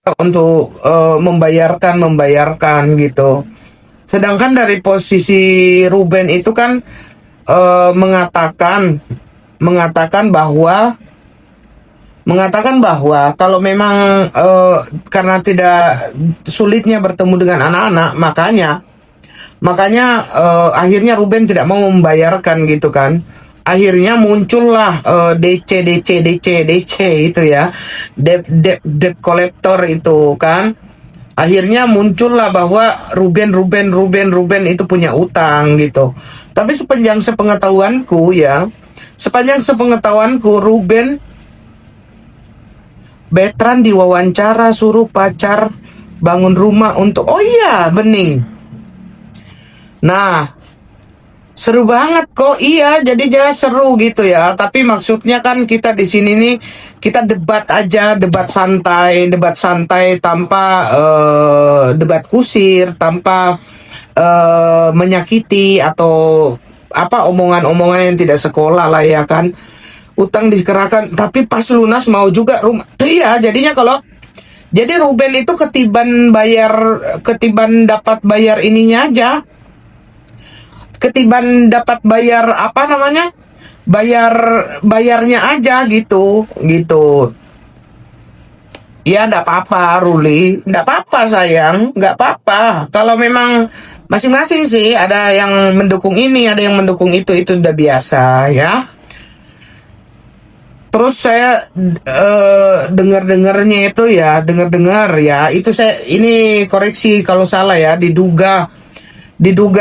untuk membayarkan gitu. Sedangkan dari posisi Ruben itu kan mengatakan bahwa kalau memang karena tidak sulitnya bertemu dengan anak-anak, makanya akhirnya Ruben tidak mau membayarkan gitu kan. Akhirnya muncullah DC itu ya, debt collector itu kan. Akhirnya muncullah bahwa Ruben itu punya utang gitu. Tapi sepanjang sepengetahuanku Ruben Betran diwawancara suruh pacar bangun rumah untuk, oh iya, bening. Nah, seru banget kok, iya, jadi jangan seru gitu ya. Tapi maksudnya kan kita di sini nih kita debat aja, debat santai tanpa debat kusir, tanpa menyakiti atau apa omongan-omongan yang tidak sekolah lah ya kan. Utang dikerahkan, tapi pas lunas mau juga rumah. Iya, jadinya kalau jadi Ruben itu ketiban dapat bayar ininya aja, ketiban dapat bayar apa namanya, bayarnya aja gitu gitu. Ya enggak apa-apa Ruli, enggak apa-apa sayang, enggak apa-apa. Kalau memang masing-masing sih, ada yang mendukung ini, ada yang mendukung itu udah biasa ya. Terus saya dengar-dengarnya itu ya, itu saya ini koreksi kalau salah ya, diduga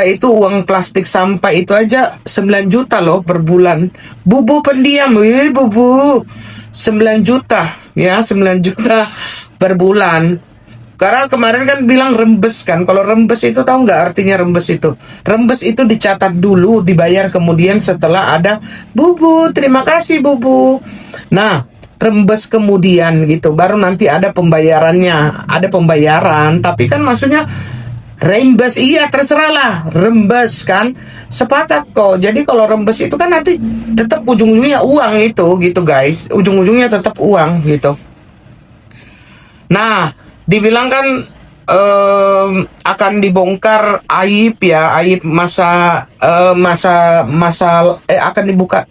itu uang plastik sampah itu aja 9 juta loh per bulan. Bubu pendiam, bubu 9 juta ya, 9 juta per bulan. Karena kemarin kan bilang rembes kan. Kalau rembes itu tahu nggak artinya rembes itu? Rembes itu dicatat dulu, dibayar kemudian setelah ada bubu, terima kasih bubu. Nah, rembes kemudian gitu, baru nanti ada pembayarannya, ada pembayaran. Tapi kan maksudnya rembes, iya terserah lah, rembes kan, sepakat kok. Jadi kalau rembes itu kan nanti tetap ujung-ujungnya uang itu gitu guys, ujung-ujungnya tetap uang gitu. Nah, dibilang kan akan dibongkar aib ya, aib akan dibuka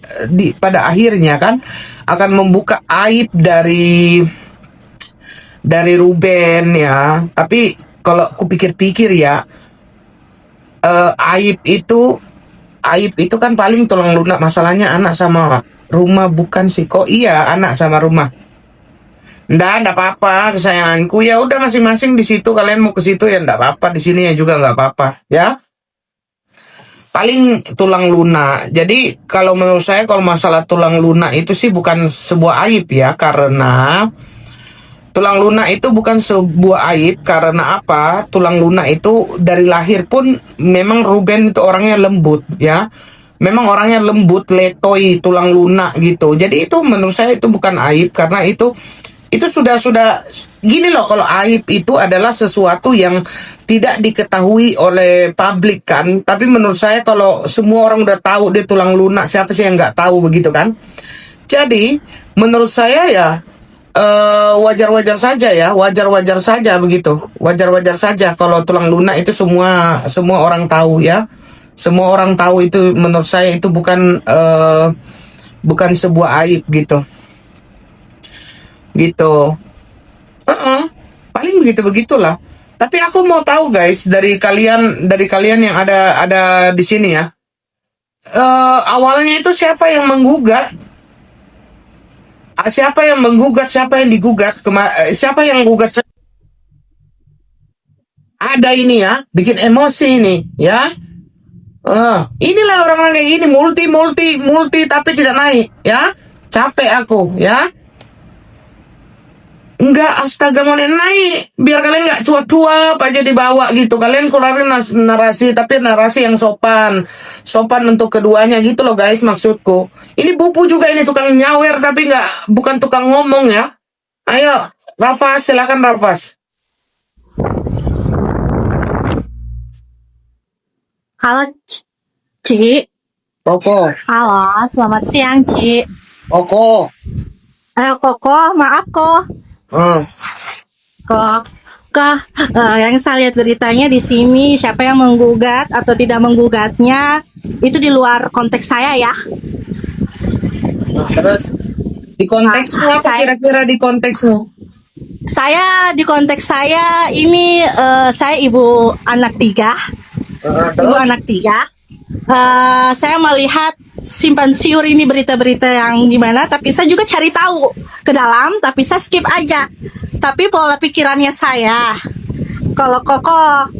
pada akhirnya kan, akan membuka aib dari Ruben ya. Tapi kalau aku pikir-pikir ya, aib itu kan paling tulang lunak. Masalahnya anak sama rumah bukan sih kok? Iya, anak sama rumah. Nggak apa-apa kesayanganku, ya udah masing-masing di situ, kalian mau ke situ ya nggak apa-apa, di sini ya juga nggak apa-apa ya. Paling tulang lunak. Jadi kalau menurut saya, kalau masalah tulang lunak itu sih bukan sebuah aib ya, karena tulang lunak itu bukan sebuah aib. Karena apa? Tulang lunak itu dari lahir pun memang Ruben itu orangnya lembut ya. Memang orangnya lembut, letoy, tulang lunak gitu. Jadi itu menurut saya itu bukan aib, karena itu sudah gini loh. Kalau aib itu adalah sesuatu yang tidak diketahui oleh publik kan. Tapi menurut saya kalau semua orang udah tahu dia tulang lunak, siapa sih yang nggak tahu begitu kan. Jadi menurut saya ya wajar-wajar saja ya, wajar-wajar saja begitu, wajar-wajar saja kalau tulang lunak itu semua orang tahu ya, semua orang tahu itu. Menurut saya itu bukan sebuah aib gitu gitu. Paling begitulah. Tapi aku mau tahu guys, dari kalian yang ada di sini ya, awalnya itu siapa yang menggugat? Siapa yang menggugat? Siapa yang digugat? Siapa yang gugat? Ada ini ya, bikin emosi ini ya. Inilah orang-orang kayak gini, multi tapi tidak naik ya. Capek aku ya. Enggak, astaga, mau naik. Biar kalian nggak cuap-cuap aja dibawa gitu. Kalian keluarin narasi, tapi narasi yang sopan. Sopan untuk keduanya gitu loh guys, maksudku. Ini Bubu juga ini tukang nyawer, tapi bukan tukang ngomong ya. Ayo, Rafas, silakan Rafas. Halo, Ci. Koko. Halo, selamat siang, Ci. Koko. Koko, maaf kok. Kok, yang saya lihat beritanya di sini siapa yang menggugat atau tidak menggugatnya itu di luar konteks saya ya. Nah, terus di konteksmu apa Saya kira-kira di konteksmu? saya di konteks saya ini saya ibu anak tiga, ibu Terus? anak tiga. Saya melihat simpan siur ini berita-berita yang gimana, tapi saya juga cari tahu ke dalam, tapi saya skip aja. Tapi pola pikirannya saya, kalau Koko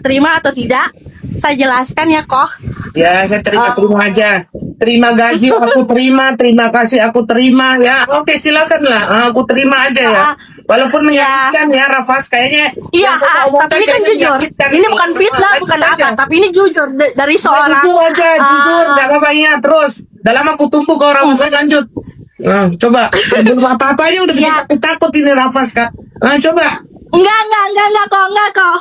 terima atau tidak, saya jelaskan ya Kok. Ya, saya terima aja. Terima gaji aku terima kasih aku terima ya. Oke, silakan lah. Aku terima aja ya. Ah, Walaupun menyakitkan ya, Rafas kayaknya. Iya, yang kau omongkan tapi ini kan kayaknya jujur. menyakitkan Ini bukan fitnah, Lanjut bukan aja. apa, tapi ini jujur dari Nah, seorang. jujur aja, jujur, ah, nggak apa-apa ya. Terus, dalam aku tumbuh ke orang saya lanjut. Nah, coba. Belum apa-apa aja udah bikin Ya. aku takut ini Rafas, Kak. Nah, coba. Enggak kok.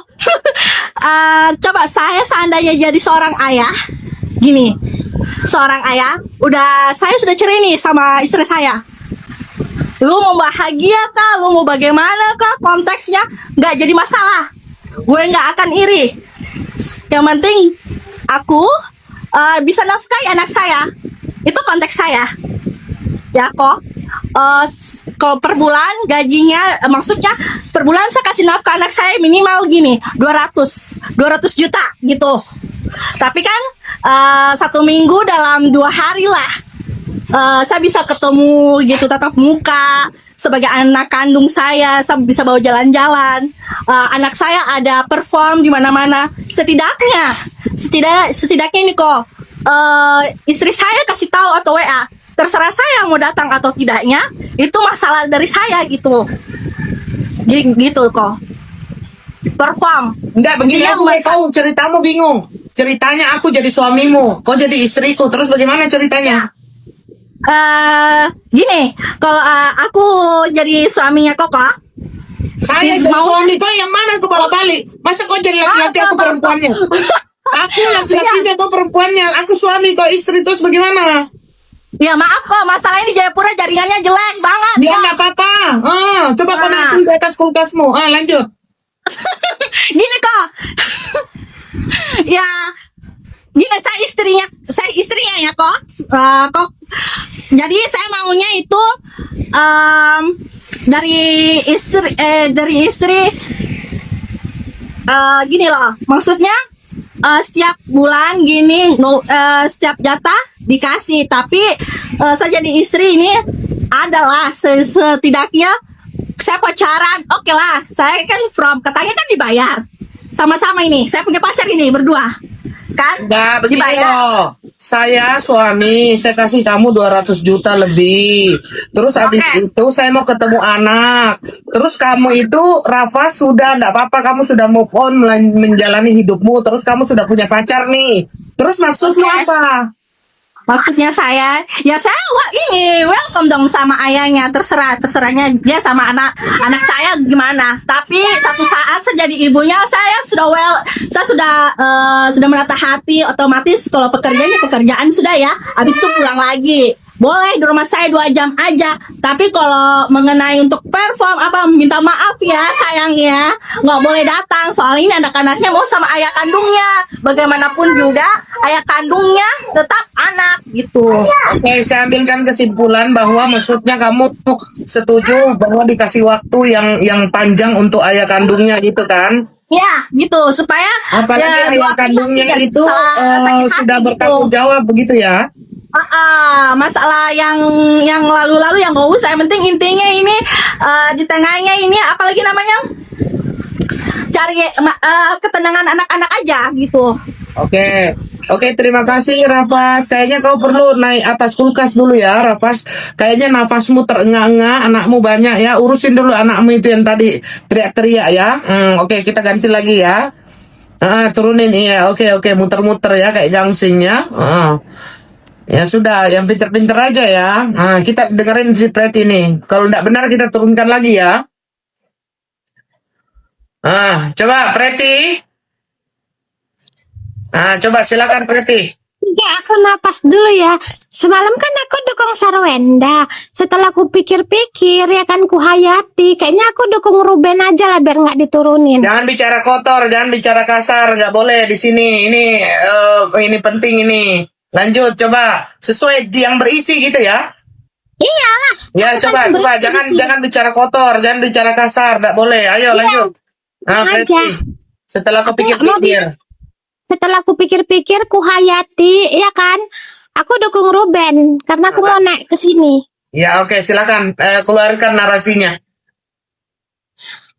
Coba saya seandainya jadi seorang ayah, gini, seorang ayah, saya sudah cerai nih sama istri saya. Lu mau bahagia kah? Lu mau bagaimana kah? Konteksnya nggak jadi masalah. Gue nggak akan iri. Yang penting aku bisa nafkahi anak saya. Itu konteks saya. Ya kok. Kalau per bulan gajinya maksudnya per bulan saya kasih nafkah anak saya minimal gini 200 juta gitu. Tapi kan 1 minggu dalam 2 hari lah saya bisa ketemu gitu tatap muka sebagai anak kandung saya bisa bawa jalan-jalan. Anak saya ada perform di mana-mana. Setidaknya ini kok istri saya kasih tahu atau WA, terserah saya mau datang atau tidaknya, itu masalah dari saya gitu. Gitu kok. Perform. Enggak, begini Dia aku kau ceritamu bingung. Ceritanya aku jadi suamimu, kau jadi istriku. Terus bagaimana ceritanya? Gini, kalau aku jadi suaminya Koko, Saya jadi suami kau yang mana kau bawa balik? Masa kau jadi laki-laki aku perempuannya? Aku laki-lakinya kau perempuannya. Aku suami kau istri, terus bagaimana? ya maaf kok, masalah ini Jayapura jaringannya jelek banget. Dia Kok. nggak apa-apa. Coba kau naik di atas kulkasmu. Lanjut. Gini kok. Ya, gini saya istrinya ya kok. Kok. Jadi saya maunya itu dari istri gini loh, maksudnya setiap bulan gini setiap jatah dikasih, tapi saya jadi istri ini adalah setidaknya saya pacaran, oke lah, saya kan katanya kan dibayar sama-sama ini, saya punya pacar ini berdua kan Enggak, begini dibayar. loh. Saya suami, saya kasih kamu 200 juta lebih. Terus habis itu saya mau ketemu anak. Terus kamu itu, Rafa, sudah enggak apa-apa, kamu sudah move on menjalani hidupmu. Terus kamu sudah punya pacar nih. Terus maksudmu apa? Maksudnya saya, ya saya ini welcome dong sama ayahnya, terserahnya dia sama anak saya gimana. Tapi satu saat saya jadi ibunya, saya sudah menata hati, otomatis kalau pekerjaan sudah ya, habis itu pulang lagi. Boleh di rumah saya 2 jam aja. Tapi kalau mengenai untuk perform minta maaf ya sayangnya, nggak boleh datang. Soalnya ini anak-anaknya mau sama ayah kandungnya. Bagaimanapun juga ayah kandungnya tetap anak gitu. Oke, saya ambilkan kesimpulan bahwa maksudnya kamu setuju bahwa dikasih waktu yang panjang untuk ayah kandungnya gitu kan? Ya, gitu supaya Apalagi ayah kandungnya itu sudah bertanggung jawab begitu ya? masalah yang lalu-lalu yang nggak usah. Yang penting intinya ini di tengahnya ini apalagi namanya cari ketenangan anak-anak aja gitu. Oke, terima kasih Rafas. Kayaknya kau perlu naik atas kulkas dulu ya, Rafas. Kayaknya nafasmu terengah-engah, anakmu banyak ya. Urusin dulu anakmu itu yang tadi teriak-teriak ya. Oke, kita ganti lagi ya. Turunin ya. Oke, muter-muter ya kayak gangsingnya. Ya sudah, yang pinter-pinter aja ya. Kita dengerin si Preti ini. Kalau tidak benar kita turunkan lagi ya. Coba Preti. Coba silakan Preti. Oke, aku napas dulu ya. Semalam kan aku dukung Sarwenda. Setelah aku pikir-pikir, ya kan ku hayati. Kayaknya aku dukung Ruben aja lah biar nggak diturunin. Jangan bicara kotor, jangan bicara kasar, nggak boleh di sini. Ini penting ini. Lanjut, coba sesuai yang berisi gitu ya. Iyalah. Ya, aku coba, kan coba, berisi. jangan bicara kotor, jangan bicara kasar, nggak boleh. Ayo lanjut. Nah, aja. Preti, setelah kau Aku nggak mau pikir-pikir, Setelah aku pikir-pikir, ku hayati, ya kan? Aku dukung Ruben karena aku mau naik ke sini. ya oke, silakan keluarkan narasinya.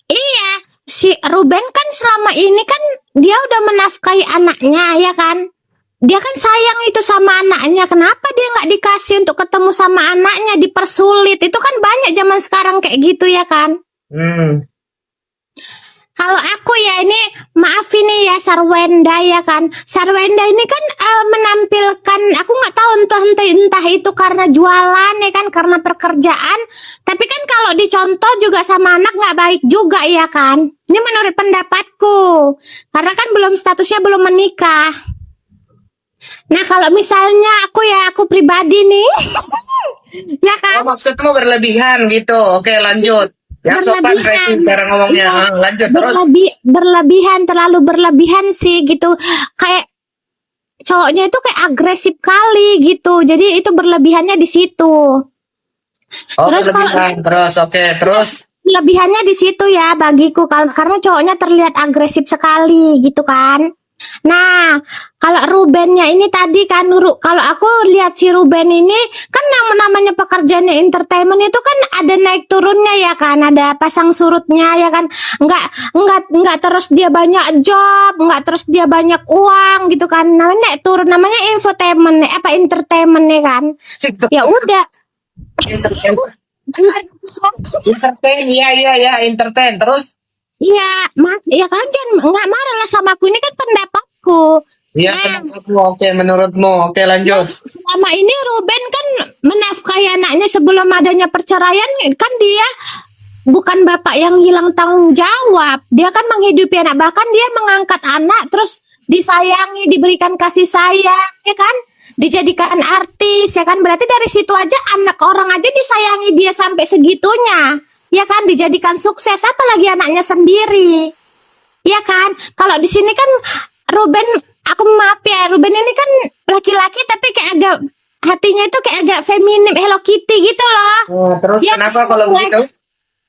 Iya, si Ruben kan selama ini kan dia udah menafkahi anaknya, ya kan? Dia kan sayang itu sama anaknya. Kenapa dia nggak dikasih untuk ketemu sama anaknya, dipersulit? Itu kan banyak zaman sekarang kayak gitu, ya kan? Hmm. Kalau aku ya ini, maaf ini ya Sarwenda ya kan. Sarwenda ini kan menampilkan, aku nggak tahu entah itu karena jualan ya kan, karena pekerjaan. Tapi kan kalau dicontoh juga sama anak nggak baik juga ya kan. Ini menurut pendapatku. Karena kan statusnya belum menikah. Nah kalau misalnya aku pribadi nih, ya kan. Oh, maksudmu berlebihan gitu. Oke, lanjut. Yang sopan Preti sekarang ngomongnya. Lanjut terus. Berlebihan, terlalu berlebihan sih gitu. Kayak cowoknya itu kayak agresif kali gitu. Jadi itu berlebihannya di situ. Oh, Terus berlebihan. Terus, oke. Terus. Lebihannya di situ ya bagiku karena cowoknya terlihat agresif sekali gitu kan. Nah, kalau Rubennya ini tadi kan, kalau aku lihat si Ruben ini kan yang namanya pekerjaannya entertainment itu kan ada naik turunnya ya kan, ada pasang surutnya ya kan, nggak terus dia banyak job, nggak terus dia banyak uang gitu kan, namanya naik turun, namanya infotainment, entertainment ya kan, ya udah. Entertain, ya, entertain. Terus? Iya, ya kan jangan nggak marah lah sama aku, ini kan pendapatku. Iya, pendapatmu. Oke, menurutmu. Oke, lanjut. Selama ini Ruben kan menafkahi anaknya sebelum adanya perceraian, kan dia bukan bapak yang hilang tanggung jawab. Dia kan menghidupi anak, bahkan dia mengangkat anak, terus disayangi, diberikan kasih sayang, ya kan? Dijadikan artis, ya kan? Berarti dari situ aja anak orang aja disayangi dia sampai segitunya. Ya kan, dijadikan sukses, apalagi anaknya sendiri. Ya kan, kalau di sini kan Ruben, aku maaf ya, Ruben ini kan laki-laki tapi kayak agak hatinya itu kayak agak feminim, Hello Kitty gitu loh. Terus Ya, kenapa kalau begitu?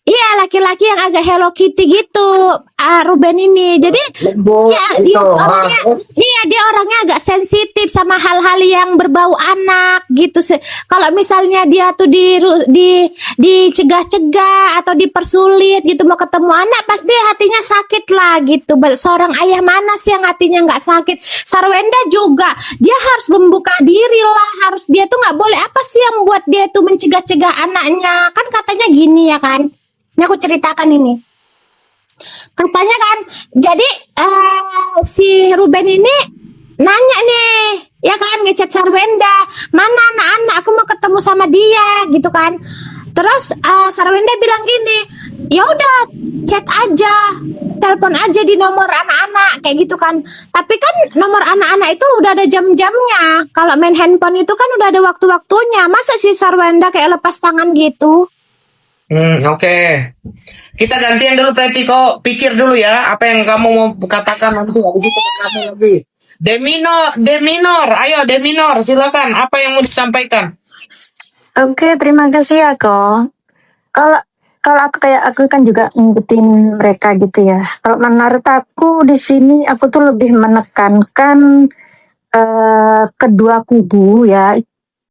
Iya, laki-laki yang agak Hello Kitty gitu, Ruben ini. Jadi Lembut ya, itu. dia orangnya agak sensitif sama hal-hal yang berbau anak gitu sih. Kalau misalnya dia tuh dicegah-cegah atau dipersulit gitu mau ketemu anak, pasti hatinya sakit lah gitu. Seorang ayah mana sih yang hatinya nggak sakit? Sarwenda juga, dia harus membuka diri lah. Dia tuh nggak boleh, apa sih yang buat dia tuh mencegah-cegah anaknya? Kan katanya gini ya kan. Ini aku ceritakan ini. Katanya kan, jadi si Ruben ini nanya nih, ya kan, ngechat Sarwenda, mana anak-anak, aku mau ketemu sama dia, gitu kan. Terus Sarwenda bilang gini, ya udah chat aja, telepon aja di nomor anak-anak, kayak gitu kan. Tapi kan nomor anak-anak itu udah ada jam-jamnya. Kalau main handphone itu kan udah ada waktu-waktunya. Masa si Sarwenda kayak lepas tangan gitu? Oke. Kita gantian dulu Preti, kok pikir dulu ya apa yang kamu mau katakan nanti. Habis itu kamu lagi. D minor, ayo D minor, silakan. Apa yang mau disampaikan? Oke, terima kasih ya kok. Kalau aku kan juga ngikutin mereka gitu ya. Kalau menurut aku di sini aku tuh lebih menekankan kedua kubu ya,